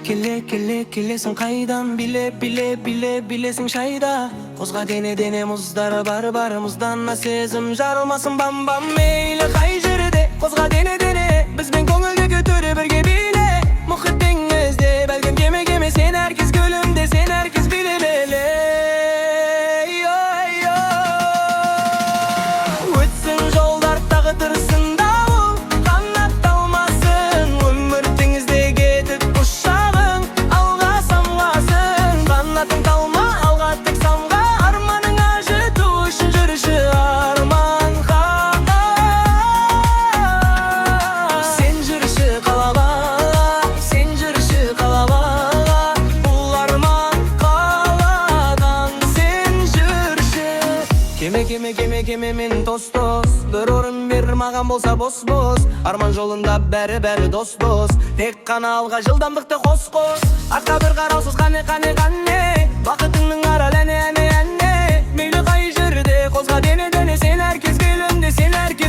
келесің қайдан білесің шайда. Қозға дене мұздар бар мұзданна сезім жарылмасын бам мейлі қай жерде. Қозға дене бізбен көңілге көтере бірге биле. Мұхит деңізде бәлкім кеме сен әркез көлімде, сен әркез биле беле. Өтсін жолдар тағдырсын дауыл, қанатталмасын. Өмір теңізде кетіп ұшағың алға самғасын. Қанатың талма алға тек самға, арманыңа жету үшін жүрші арманға. Сен жүрші қалаға, сен жүрші қалаға, бұл арман қаладан сен жүрші. Кеме мен дос, бір орын бер маған болса бос. Арман жолында бәрі дос. Тек қана алға жылдамдықты қос. Артқа бір қараусыз қане. Бақытыңның арал әне. Мейлі қай жерде, қозға дене сен әркез келімде, сен әркез